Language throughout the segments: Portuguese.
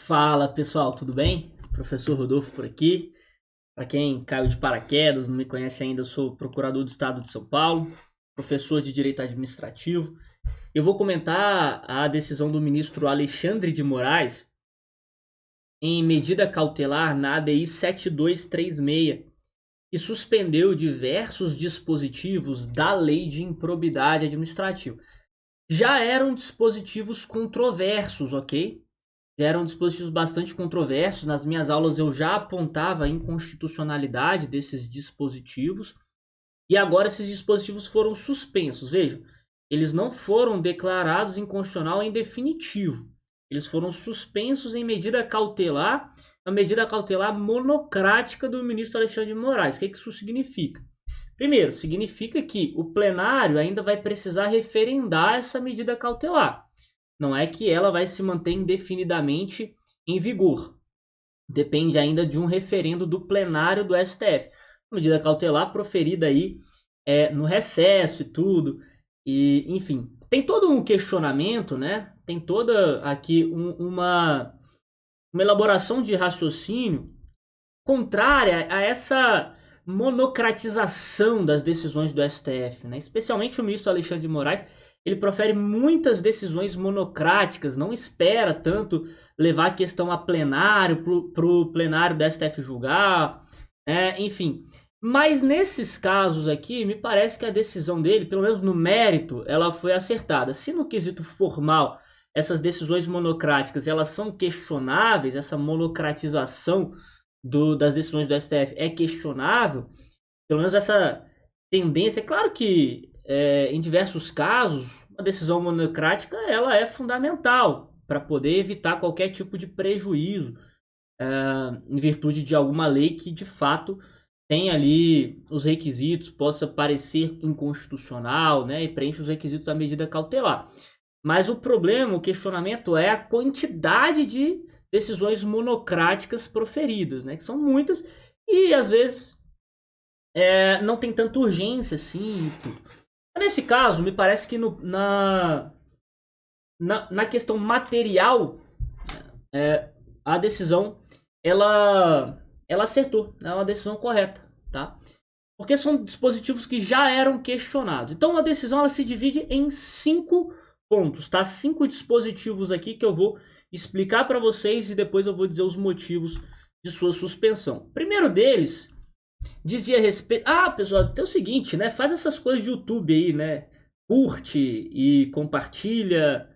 Fala pessoal, tudo bem? Professor Rodolfo por aqui. Para quem caiu de paraquedas, não me conhece ainda, eu sou procurador do Estado de São Paulo, professor de Direito Administrativo. Eu vou comentar a decisão do ministro Alexandre de Moraes em medida cautelar na ADI 7236, que suspendeu diversos dispositivos da Lei de Improbidade Administrativa. Já eram dispositivos controversos, ok? Já eram dispositivos bastante controversos. Nas minhas aulas eu já apontava a inconstitucionalidade desses dispositivos. E agora esses dispositivos foram suspensos. Vejam, eles não foram declarados inconstitucional em definitivo. Eles foram suspensos em medida cautelar, a medida cautelar monocrática do ministro Alexandre de Moraes. O que isso significa? Primeiro, significa que o plenário ainda vai precisar referendar essa medida cautelar. Não é que ela vai se manter indefinidamente em vigor. Depende ainda de um referendo do plenário do STF. Medida cautelar proferida aí no recesso e tudo. E, enfim, tem todo um questionamento, né? Tem toda aqui uma elaboração de raciocínio contrária a essa monocratização das decisões do STF, né? Especialmente o ministro Alexandre de Moraes, ele profere muitas decisões monocráticas, não espera tanto levar a questão a plenário, para o plenário do STF julgar, enfim. Mas nesses casos aqui, me parece que a decisão dele, pelo menos no mérito, ela foi acertada. Se no quesito formal essas decisões monocráticas elas são questionáveis, essa monocratização das decisões do STF é questionável, pelo menos essa tendência. É claro que em diversos casos a decisão monocrática ela é fundamental para poder evitar qualquer tipo de prejuízo em virtude de alguma lei que de fato tem ali os requisitos, possa parecer inconstitucional, né, e preenche os requisitos da medida cautelar. Mas o problema, o questionamento é a quantidade de decisões monocráticas proferidas, né, que são muitas e às vezes não tem tanta urgência assim. Nesse caso, me parece que na questão material, a decisão ela acertou, é uma decisão correta, tá? Porque são dispositivos que já eram questionados. Então a decisão ela se divide em 5 pontos, tá? 5 dispositivos aqui que eu vou explicar para vocês e depois eu vou dizer os motivos de sua suspensão. O primeiro deles dizia a respeito... Ah, pessoal, tem o seguinte, né? Faz essas coisas de YouTube aí, né? Curte e compartilha.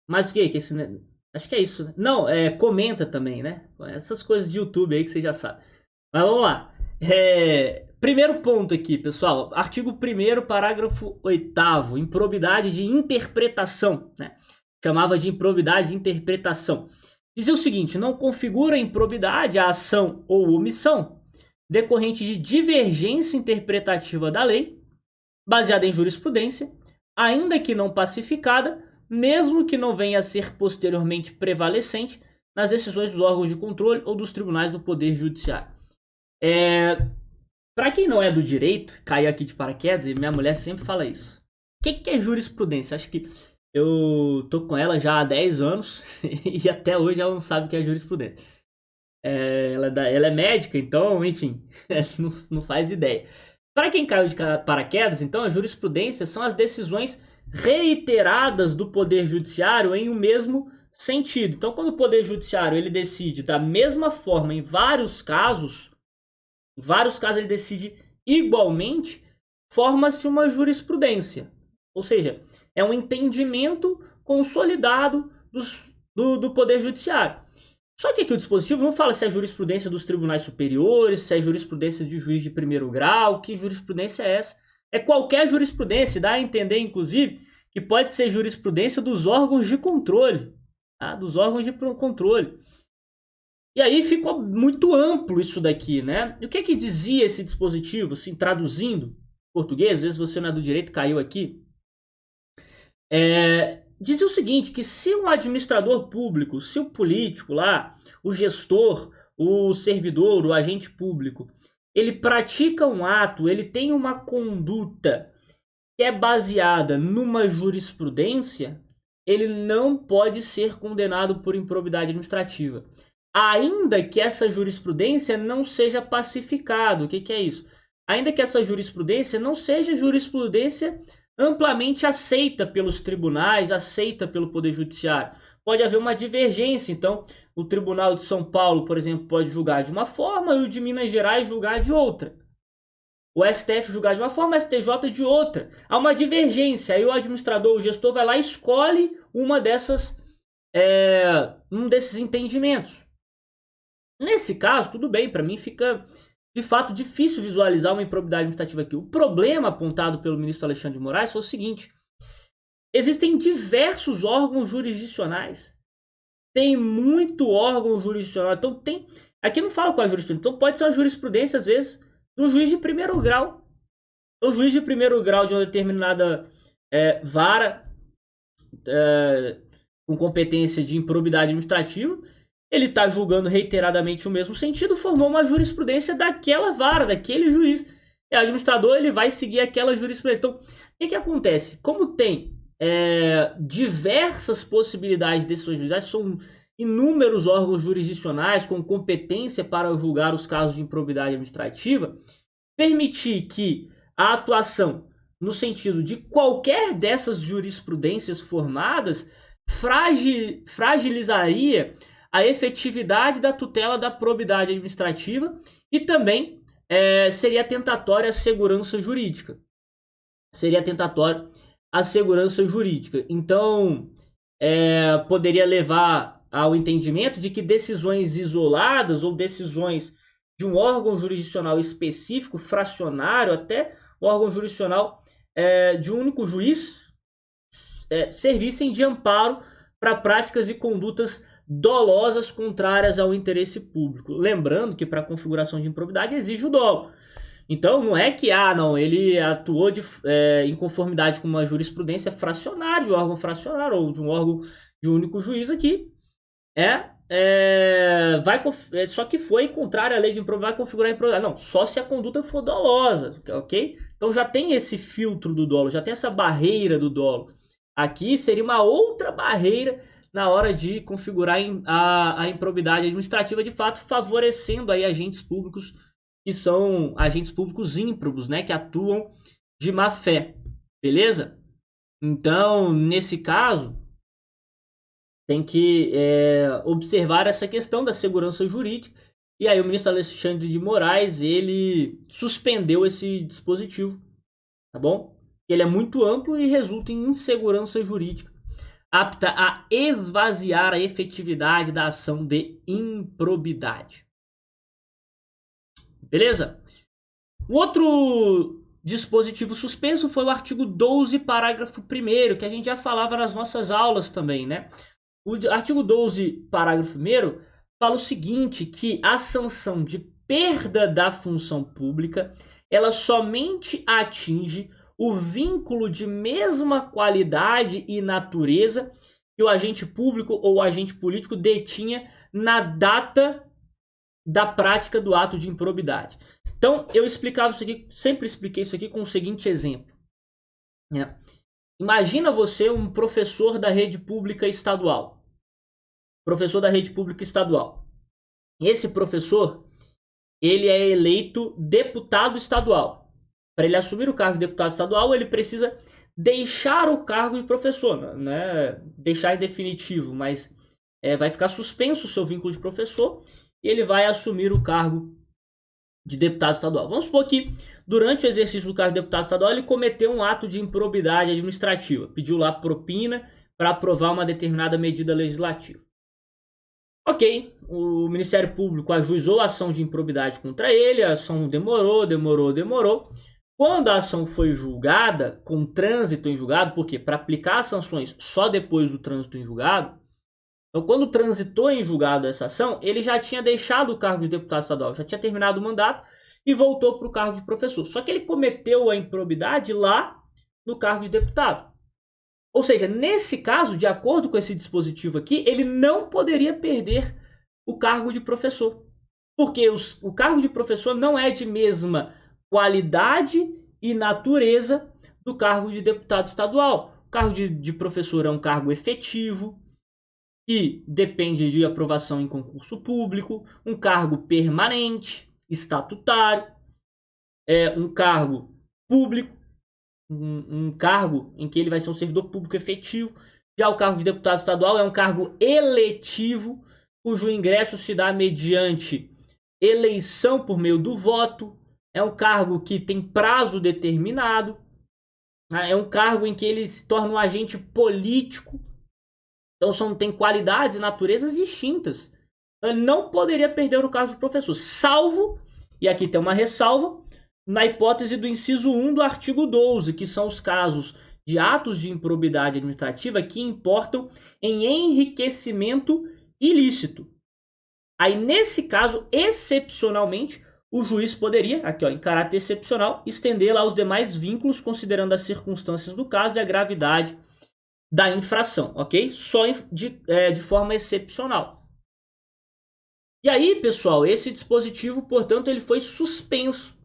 Mas o que é esse... Né? Acho que é isso, né? Não, comenta também, né? Essas coisas de YouTube aí que você já sabe. Mas vamos lá. Primeiro ponto aqui, pessoal. Artigo 1º, parágrafo 8º. Improbidade de interpretação, né? Chamava de improbidade de interpretação. Dizia o seguinte, não configura improbidade a ação ou omissão decorrente de divergência interpretativa da lei, baseada em jurisprudência, ainda que não pacificada, mesmo que não venha a ser posteriormente prevalecente nas decisões dos órgãos de controle ou dos tribunais do Poder Judiciário. Para quem não é do direito, caiu aqui de paraquedas, e minha mulher sempre fala isso. O que é jurisprudência? Acho que eu tô com ela já há 10 anos e até hoje ela não sabe o que é jurisprudência. Ela é médica, então, enfim, não faz ideia. Para quem caiu de paraquedas, então, a jurisprudência são as decisões reiteradas do Poder Judiciário em um mesmo sentido. Então, quando o Poder Judiciário ele decide da mesma forma em vários casos ele decide igualmente, forma-se uma jurisprudência. Ou seja, é um entendimento consolidado do Poder Judiciário. Só que aqui o dispositivo não fala se é jurisprudência dos tribunais superiores, se é jurisprudência de juiz de primeiro grau, que jurisprudência é essa? É qualquer jurisprudência, dá a entender, inclusive, que pode ser jurisprudência dos órgãos de controle, tá? Dos órgãos de controle. E aí ficou muito amplo isso daqui, né? E o que dizia esse dispositivo, assim, traduzindo em português, às vezes você não é do direito, caiu aqui. Dizia o seguinte, que se um administrador público, se o político lá, o gestor, o servidor, o agente público, ele pratica um ato, ele tem uma conduta que é baseada numa jurisprudência, ele não pode ser condenado por improbidade administrativa, ainda que essa jurisprudência não seja pacificada. O que é isso? Ainda que essa jurisprudência não seja jurisprudência amplamente aceita pelos tribunais, aceita pelo Poder Judiciário. Pode haver uma divergência, então o Tribunal de São Paulo, por exemplo, pode julgar de uma forma e o de Minas Gerais julgar de outra. O STF julgar de uma forma, o STJ de outra. Há uma divergência, aí o administrador, o gestor vai lá e escolhe um desses entendimentos. Nesse caso, tudo bem, para mim fica de fato difícil visualizar uma improbidade administrativa aqui. O problema apontado pelo ministro Alexandre de Moraes foi o seguinte: existem diversos órgãos jurisdicionais. Tem muito órgão jurisdicional. Então tem. Aqui não fala qual é a jurisprudência. Então pode ser uma jurisprudência, às vezes, do juiz de primeiro grau. O juiz de primeiro grau de uma determinada vara com competência de improbidade administrativa, ele está julgando reiteradamente o mesmo sentido, formou uma jurisprudência daquela vara, daquele juiz. E o administrador ele vai seguir aquela jurisprudência. Então, o que acontece? Como tem diversas possibilidades de decisões judiciais, são inúmeros órgãos jurisdicionais com competência para julgar os casos de improbidade administrativa, permitir que a atuação no sentido de qualquer dessas jurisprudências formadas fragilizaria a efetividade da tutela da probidade administrativa e também seria tentatória à segurança jurídica. Então, poderia levar ao entendimento de que decisões isoladas ou decisões de um órgão jurisdicional específico, fracionário, até um órgão jurisdicional de um único juiz, servissem de amparo para práticas e condutas dolosas contrárias ao interesse público. Lembrando que para a configuração de improbidade exige o dolo. Então não é que ele atuou em conformidade com uma jurisprudência fracionária, de um órgão fracionário ou de um órgão de um único juiz aqui. Só que foi contrário à lei de improbidade, vai configurar improbidade. Não, só se a conduta for dolosa, ok? Então já tem esse filtro do dolo, já tem essa barreira do dolo. Aqui seria uma outra barreira na hora de configurar a improbidade administrativa, de fato, favorecendo aí agentes públicos que são agentes públicos ímprobos, né, que atuam de má fé, beleza? Então, nesse caso, tem que observar essa questão da segurança jurídica, e aí o ministro Alexandre de Moraes, ele suspendeu esse dispositivo, tá bom? Ele é muito amplo e resulta em insegurança jurídica, apta a esvaziar a efetividade da ação de improbidade. Beleza? O outro dispositivo suspenso foi o artigo 12, parágrafo 1º, que a gente já falava nas nossas aulas também, né? O artigo 12, parágrafo 1º, fala o seguinte, que a sanção de perda da função pública, ela somente atinge o vínculo de mesma qualidade e natureza que o agente público ou o agente político detinha na data da prática do ato de improbidade. Então, eu explicava isso aqui, sempre expliquei isso aqui com o seguinte exemplo. Imagina você um professor da rede pública estadual. Esse professor, ele é eleito deputado estadual. Para ele assumir o cargo de deputado estadual, ele precisa deixar o cargo de professor, né? Deixar em definitivo, mas vai ficar suspenso o seu vínculo de professor e ele vai assumir o cargo de deputado estadual. Vamos supor que durante o exercício do cargo de deputado estadual ele cometeu um ato de improbidade administrativa, pediu lá propina para aprovar uma determinada medida legislativa. Ok, o Ministério Público ajuizou a ação de improbidade contra ele, a ação demorou. Quando a ação foi julgada, com trânsito em julgado, porque para aplicar as sanções só depois do trânsito em julgado, então quando transitou em julgado essa ação, ele já tinha deixado o cargo de deputado estadual, já tinha terminado o mandato e voltou para o cargo de professor. Só que ele cometeu a improbidade lá no cargo de deputado. Ou seja, nesse caso, de acordo com esse dispositivo aqui, ele não poderia perder o cargo de professor. Porque o cargo de professor não é de mesma qualidade e natureza do cargo de deputado estadual. O cargo de professor é um cargo efetivo, que depende de aprovação em concurso público, um cargo permanente, estatutário, um cargo público, um cargo em que ele vai ser um servidor público efetivo. Já o cargo de deputado estadual é um cargo eletivo, cujo ingresso se dá mediante eleição por meio do voto. É um cargo que tem prazo determinado. É um cargo em que ele se torna um agente político. Então tem qualidades e naturezas distintas. Ele não poderia perder o cargo de professor, salvo, e aqui tem uma ressalva, na hipótese do inciso 1 do artigo 12, que são os casos de atos de improbidade administrativa que importam em enriquecimento ilícito. Aí, nesse caso, excepcionalmente, o juiz poderia, aqui ó, em caráter excepcional, estender lá os demais vínculos, considerando as circunstâncias do caso e a gravidade da infração, ok? Só de forma excepcional. E aí, pessoal, esse dispositivo, portanto, ele foi suspenso,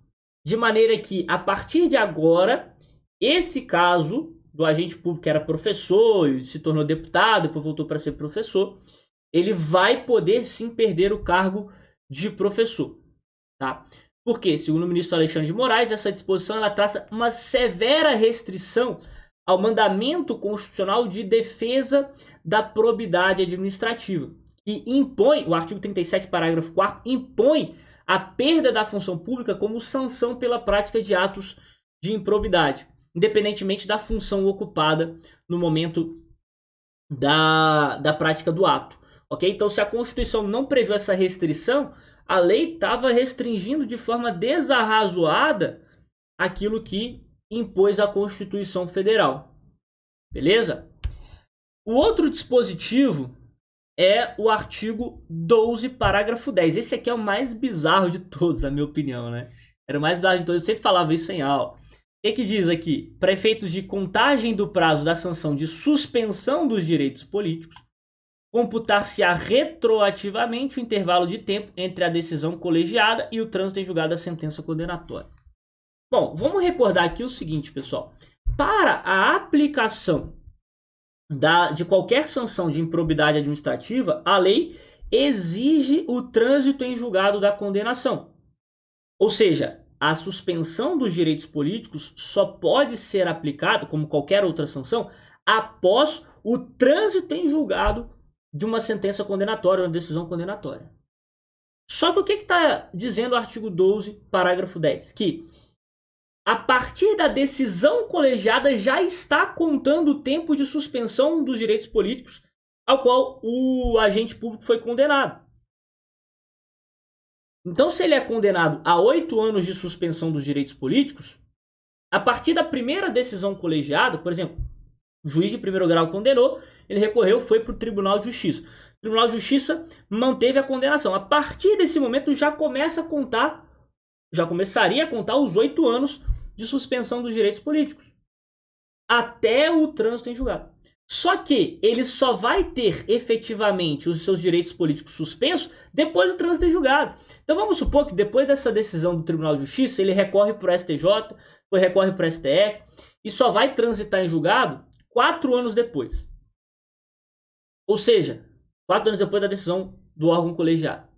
de maneira que, a partir de agora, esse caso do agente público que era professor e se tornou deputado, depois voltou para ser professor, ele vai poder sim perder o cargo de professor, tá? Porque, segundo o ministro Alexandre de Moraes, essa disposição ela traça uma severa restrição ao mandamento constitucional de defesa da probidade administrativa, que impõe, o artigo 37, parágrafo 4º, impõe a perda da função pública como sanção pela prática de atos de improbidade, independentemente da função ocupada no momento da prática do ato. Ok? Então, se a Constituição não previu essa restrição, a lei estava restringindo de forma desarrazoada aquilo que impôs a Constituição Federal. Beleza? O outro dispositivo é o artigo 12, parágrafo 10. Esse aqui é o mais bizarro de todos, na minha opinião, né? Era o mais bizarro de todos, eu sempre falava isso em aula. O que diz aqui? Para efeitos de contagem do prazo da sanção de suspensão dos direitos políticos, computar-se-á retroativamente o intervalo de tempo entre a decisão colegiada e o trânsito em julgado da sentença condenatória. Bom, vamos recordar aqui o seguinte, pessoal. Para a aplicação de qualquer sanção de improbidade administrativa, a lei exige o trânsito em julgado da condenação. Ou seja, a suspensão dos direitos políticos só pode ser aplicada, como qualquer outra sanção, após o trânsito em julgado de uma sentença condenatória, uma decisão condenatória. Só que o que está dizendo o artigo 12, parágrafo 10? Que a partir da decisão colegiada já está contando o tempo de suspensão dos direitos políticos ao qual o agente público foi condenado. Então, se ele é condenado a 8 anos de suspensão dos direitos políticos, a partir da primeira decisão colegiada, por exemplo, o juiz de primeiro grau condenou, ele recorreu, foi para o Tribunal de Justiça. O Tribunal de Justiça manteve a condenação. A partir desse momento já começaria a contar os 8 anos de suspensão dos direitos políticos, até o trânsito em julgado. Só que ele só vai ter efetivamente os seus direitos políticos suspensos depois do trânsito em julgado. Então vamos supor que depois dessa decisão do Tribunal de Justiça, ele recorre para o STJ, depois recorre para o STF, e só vai transitar em julgado 4 anos depois. Ou seja, 4 anos depois da decisão do órgão colegiado.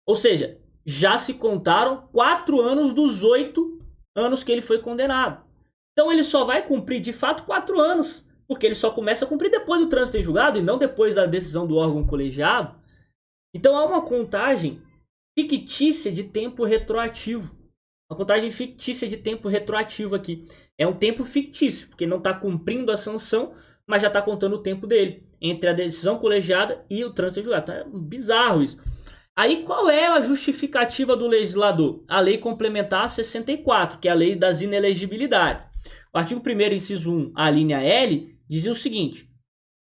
Ou seja, já se contaram 4 anos dos 8 anos que ele foi condenado. Então ele só vai cumprir de fato 4 anos, porque ele só começa a cumprir depois do trânsito em julgado e não depois da decisão do órgão colegiado. Então há uma contagem fictícia de tempo retroativo. Uma contagem fictícia de tempo retroativo aqui. É um tempo fictício, porque não está cumprindo a sanção, mas já está contando o tempo dele entre a decisão colegiada e o trânsito em julgado. É bizarro isso. Aí qual é a justificativa do legislador? A lei complementar 64, que é a lei das inelegibilidades. O artigo 1º, inciso 1, a linha L, dizia o seguinte: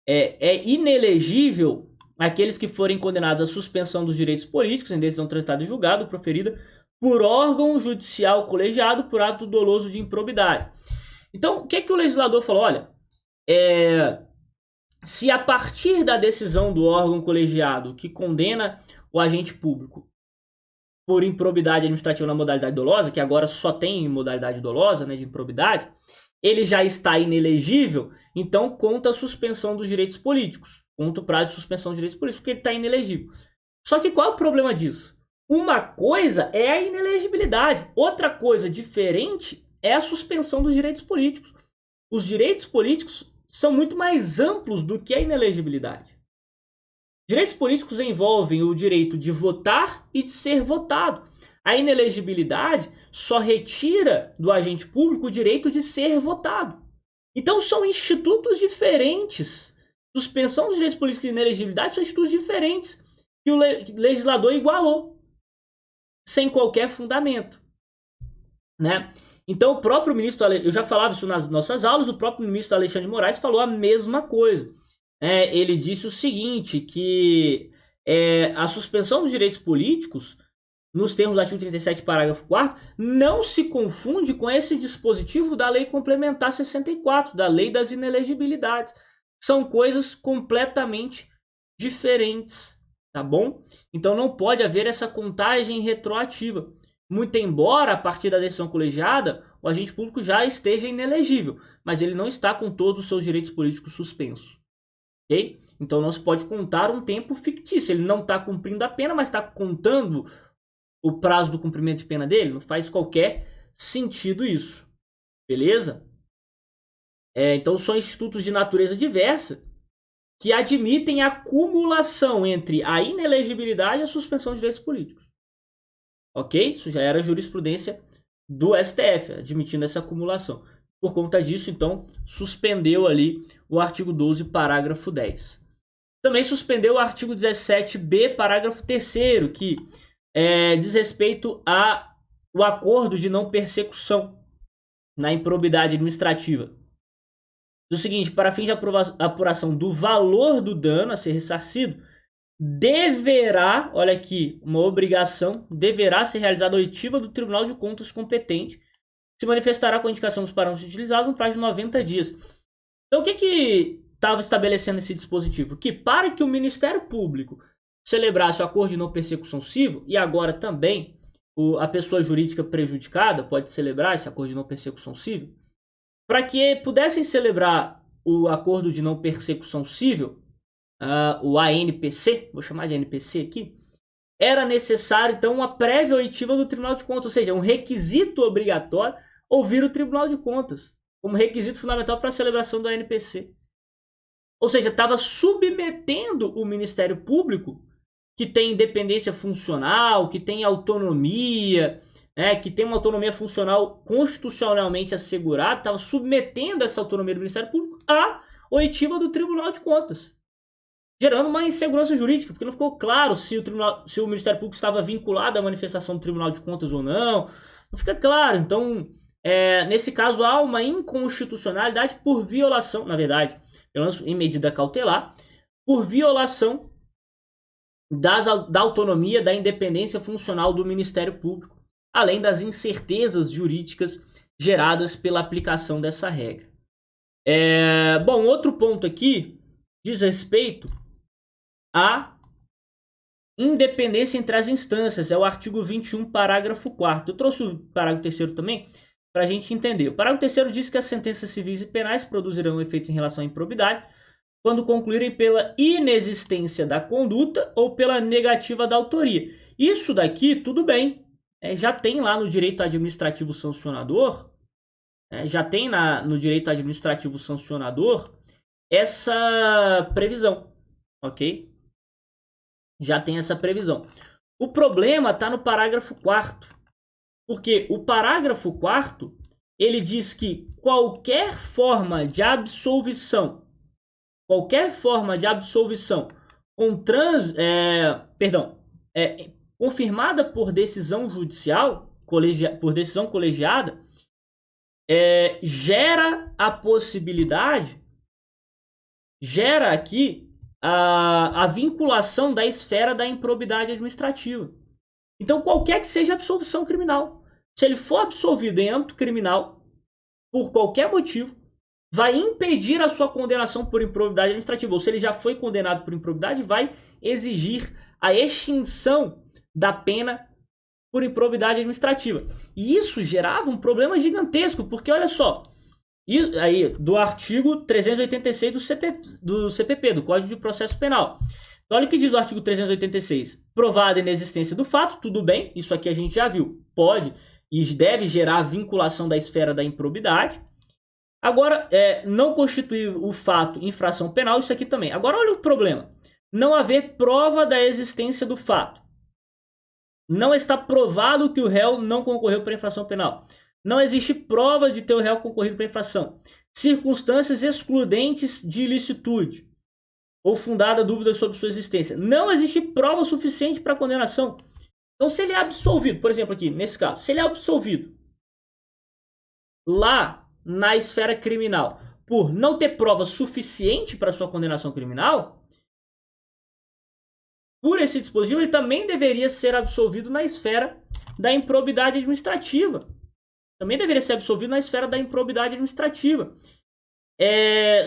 é inelegível aqueles que forem condenados à suspensão dos direitos políticos em decisão transitada e julgado proferida por órgão judicial colegiado por ato doloso de improbidade. Então, o que o legislador falou? Olha, se a partir da decisão do órgão colegiado que condena o agente público por improbidade administrativa na modalidade dolosa, que agora só tem modalidade dolosa, né, de improbidade, ele já está inelegível, então conta a suspensão dos direitos políticos. Conta o prazo de suspensão dos direitos políticos, porque ele está inelegível. Só que qual é o problema disso? Uma coisa é a inelegibilidade, outra coisa diferente é a suspensão dos direitos políticos. Os direitos políticos são muito mais amplos do que a inelegibilidade. Direitos políticos envolvem o direito de votar e de ser votado. A inelegibilidade só retira do agente público o direito de ser votado. Então são institutos diferentes. Suspensão dos direitos políticos e inelegibilidade são institutos diferentes que o legislador igualou, sem qualquer fundamento, né? Então o próprio ministro, eu já falava isso nas nossas aulas, o próprio ministro Alexandre de Moraes falou a mesma coisa. Ele disse o seguinte, que a suspensão dos direitos políticos, nos termos do artigo 37, parágrafo 4º, não se confunde com esse dispositivo da Lei Complementar 64, da Lei das Inelegibilidades. São coisas completamente diferentes, tá bom? Então não pode haver essa contagem retroativa. Muito embora, a partir da decisão colegiada, o agente público já esteja inelegível, mas ele não está com todos os seus direitos políticos suspensos. Ok? Então não se pode contar um tempo fictício. Ele não está cumprindo a pena, mas está contando o prazo do cumprimento de pena dele. Não faz qualquer sentido isso. Beleza? Então são institutos de natureza diversa que admitem a acumulação entre a inelegibilidade e a suspensão de direitos políticos. Ok? Isso já era jurisprudência do STF, admitindo essa acumulação. Por conta disso, então, suspendeu ali o artigo 12, parágrafo 10. Também suspendeu o artigo 17b, parágrafo 3º, que diz respeito ao acordo de não persecução na improbidade administrativa. O seguinte, para fins de apuração do valor do dano a ser ressarcido, deverá, olha aqui, uma obrigação, deverá ser realizada a oitiva do Tribunal de Contas competente, se manifestará com a indicação dos parâmetros utilizados no prazo de 90 dias. Então, o que estava estabelecendo esse dispositivo? Que para que o Ministério Público celebrasse o acordo de não persecução civil, e agora também a pessoa jurídica prejudicada pode celebrar esse acordo de não persecução civil, para que pudessem celebrar o acordo de não persecução civil, o ANPC, vou chamar de ANPC aqui, era necessário, então, uma prévia oitiva do Tribunal de Contas, ou seja, um requisito obrigatório ouvir o Tribunal de Contas, como requisito fundamental para a celebração do ANPC. Ou seja, estava submetendo o Ministério Público, que tem independência funcional, que tem autonomia, que tem uma autonomia funcional constitucionalmente assegurada, estava submetendo essa autonomia do Ministério Público à oitiva do Tribunal de Contas, gerando uma insegurança jurídica, porque não ficou claro se o Ministério Público estava vinculado à manifestação do Tribunal de Contas ou não. Não fica claro. Então, nesse caso, há uma inconstitucionalidade por violação, na verdade, pelo menos em medida cautelar, por violação da autonomia, da independência funcional do Ministério Público, além das incertezas jurídicas geradas pela aplicação dessa regra. Bom, outro ponto aqui diz respeito à independência entre as instâncias, é o artigo 21, parágrafo 4º. Eu trouxe o parágrafo 3º também para a gente entender. O parágrafo 3º diz que as sentenças civis e penais produzirão efeitos em relação à improbidade quando concluírem pela inexistência da conduta ou pela negativa da autoria. Isso daqui, tudo bem. Já tem lá no direito administrativo sancionador, no direito administrativo sancionador essa previsão, ok? Já tem essa previsão. O problema está no parágrafo 4º, porque o parágrafo 4º, ele diz que qualquer forma de absolvição confirmada por decisão judicial, por decisão colegiada, gera aqui a vinculação da esfera da improbidade administrativa. Então, qualquer que seja a absolvição criminal, se ele for absolvido em âmbito criminal, por qualquer motivo, vai impedir a sua condenação por improbidade administrativa. Ou se ele já foi condenado por improbidade, vai exigir a extinção da pena por improbidade administrativa. E isso gerava um problema gigantesco, porque olha só, E aí, do artigo 386 do CPP, do Código de Processo Penal. Então, olha o que diz o artigo 386. Provada a inexistência do fato, tudo bem, isso aqui a gente já viu. Pode e deve gerar vinculação da esfera da improbidade. Agora, não constituir o fato infração penal, isso aqui também. Agora, olha o problema. Não haver prova da existência do fato. Não está provado que o réu não concorreu para infração penal. Não existe prova de ter o réu concorrido para infração. Circunstâncias excludentes de ilicitude ou fundada dúvida sobre sua existência. Não existe prova suficiente para condenação. Então, se ele é absolvido, por exemplo aqui, nesse caso, se ele é absolvido lá na esfera criminal por não ter prova suficiente para sua condenação criminal, por esse dispositivo ele também deveria ser absolvido na esfera da improbidade administrativa. Também deveria ser absolvido na esfera da improbidade administrativa.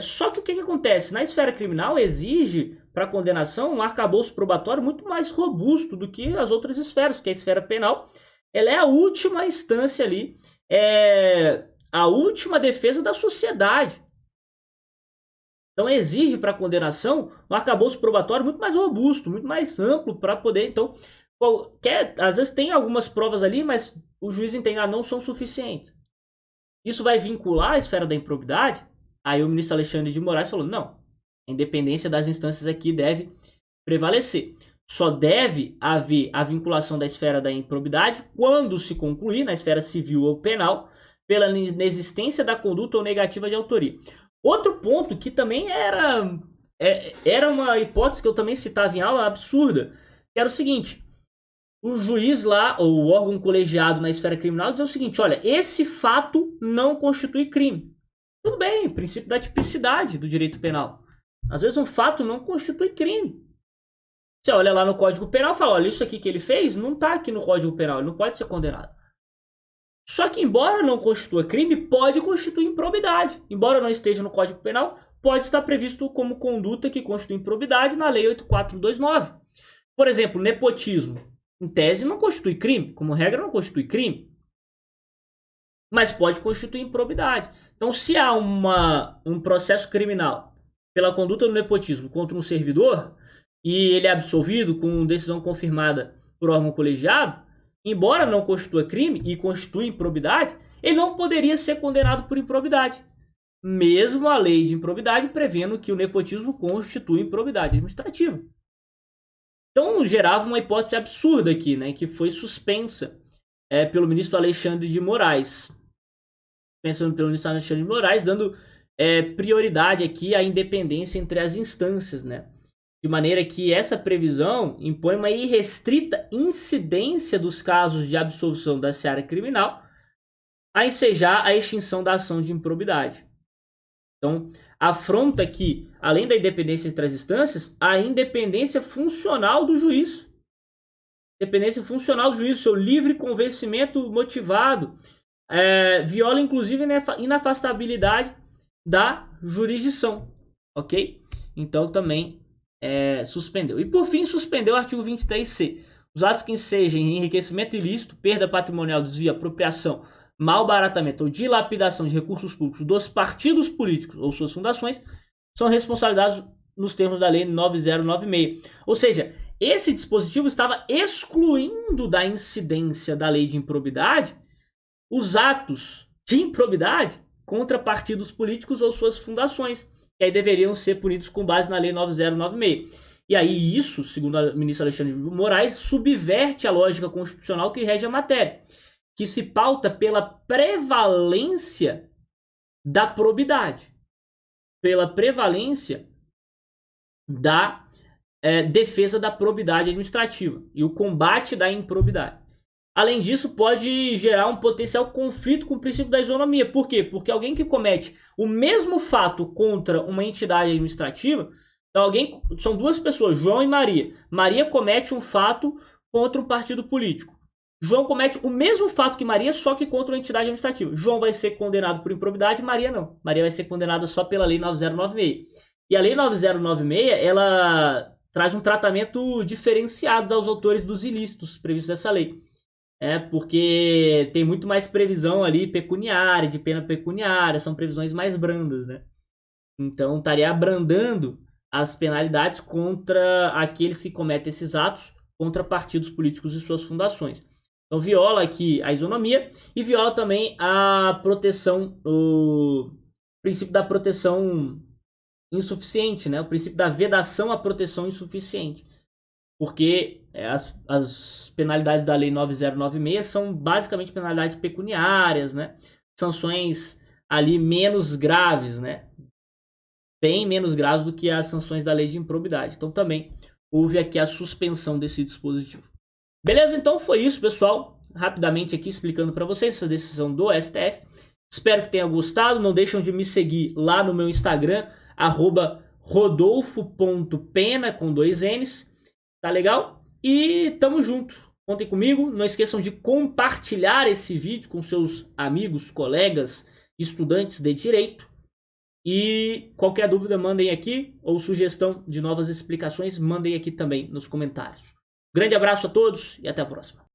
Só que o que acontece? Na esfera criminal exige para condenação um arcabouço probatório muito mais robusto do que as outras esferas, porque a esfera penal ela é a última instância ali, a última defesa da sociedade. Então exige para condenação um arcabouço probatório muito mais robusto, muito mais amplo para poder, então, às vezes tem algumas provas ali, mas o juiz entende, não são suficientes. Isso vai vincular a esfera da improbidade? Aí o ministro Alexandre de Moraes falou, não, a independência das instâncias aqui deve prevalecer. Só deve haver a vinculação da esfera da improbidade quando se concluir, na esfera civil ou penal, pela inexistência da conduta ou negativa de autoria. Outro ponto que também era uma hipótese que eu também citava em aula absurda, que era o seguinte, o juiz lá, ou o órgão colegiado na esfera criminal, diz o seguinte, olha, esse fato não constitui crime. Tudo bem, princípio da tipicidade do direito penal. Às vezes um fato não constitui crime. Você olha lá no Código Penal e fala, olha, isso aqui que ele fez não está aqui no Código Penal, ele não pode ser condenado. Só que, embora não constitua crime, pode constituir improbidade. Embora não esteja no Código Penal, pode estar previsto como conduta que constitui improbidade na Lei 8429. Por exemplo, nepotismo. Em tese, não constitui crime. Como regra, não constitui crime. Mas pode constituir improbidade. Então, se há um processo criminal pela conduta do nepotismo contra um servidor, e ele é absolvido com decisão confirmada por órgão colegiado, embora não constitua crime e constitui improbidade, ele não poderia ser condenado por improbidade. Mesmo a lei de improbidade prevendo que o nepotismo constitui improbidade administrativa. Então gerava uma hipótese absurda aqui, né, que foi suspensa pelo ministro Alexandre de Moraes. Pensando pelo ministro Alexandre de Moraes, dando prioridade aqui à independência entre as instâncias, né? De maneira que essa previsão impõe uma irrestrita incidência dos casos de absolvição da seara criminal a ensejar a extinção da ação de improbidade. Então, afronta aqui, além da independência entre as instâncias, a independência funcional do juiz. Independência funcional do juiz, seu livre convencimento motivado, viola inclusive a inafastabilidade da jurisdição, ok? Então, também suspendeu. E por fim, suspendeu o artigo 23C. Os atos que sejam enriquecimento ilícito, perda patrimonial, desvio, apropriação, malbaratamento ou dilapidação de recursos públicos dos partidos políticos ou suas fundações são responsabilizados nos termos da Lei 9096. Ou seja, esse dispositivo estava excluindo da incidência da lei de improbidade os atos de improbidade contra partidos políticos ou suas fundações, que aí deveriam ser punidos com base na Lei 9096. E aí isso, segundo o ministro Alexandre de Moraes, subverte a lógica constitucional que rege a matéria, que se pauta pela prevalência da probidade, pela prevalência da defesa da probidade administrativa e o combate da improbidade. Além disso, pode gerar um potencial conflito com o princípio da isonomia. Por quê? Porque alguém que comete o mesmo fato contra uma entidade administrativa, então são duas pessoas, João e Maria. Maria comete um fato contra um partido político. João comete o mesmo fato que Maria, só que contra uma entidade administrativa. João vai ser condenado por improbidade, Maria não. Maria vai ser condenada só pela Lei 9096. E a Lei 9096, ela traz um tratamento diferenciado aos autores dos ilícitos previstos nessa lei. porque tem muito mais previsão ali pecuniária, de pena pecuniária, são previsões mais brandas, né? Então estaria abrandando as penalidades contra aqueles que cometem esses atos contra partidos políticos e suas fundações. Então viola aqui a isonomia e viola também a proteção, o princípio da proteção insuficiente, né? O princípio da vedação à proteção insuficiente. Porque as penalidades da Lei 9096 são basicamente penalidades pecuniárias, né? Sanções ali menos graves, né? Bem menos graves do que as sanções da Lei de Improbidade. Então também houve aqui a suspensão desse dispositivo. Beleza? Então foi isso, pessoal. Rapidamente aqui explicando para vocês essa decisão do STF. Espero que tenha gostado. Não deixem de me seguir lá no meu Instagram, @rodolfo.pena com 2 N's. Tá legal? E tamo junto. Contem comigo. Não esqueçam de compartilhar esse vídeo com seus amigos, colegas, estudantes de direito. E qualquer dúvida, mandem aqui. Ou sugestão de novas explicações, mandem aqui também nos comentários. Grande abraço a todos e até a próxima.